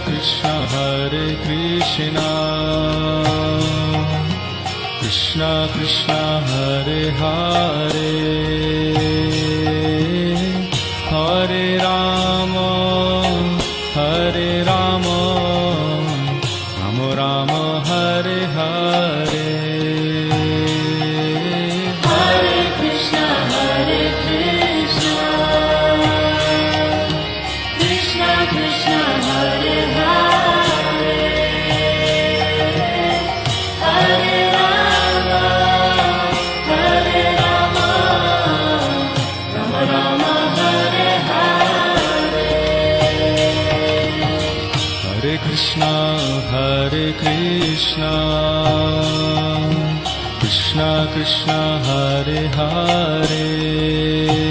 Krishna Krishna Krishna Hare Hare Hare Rama Hare Rama Rama Rama Hare Hare Hare Krishna Krishna Krishna Hare Hare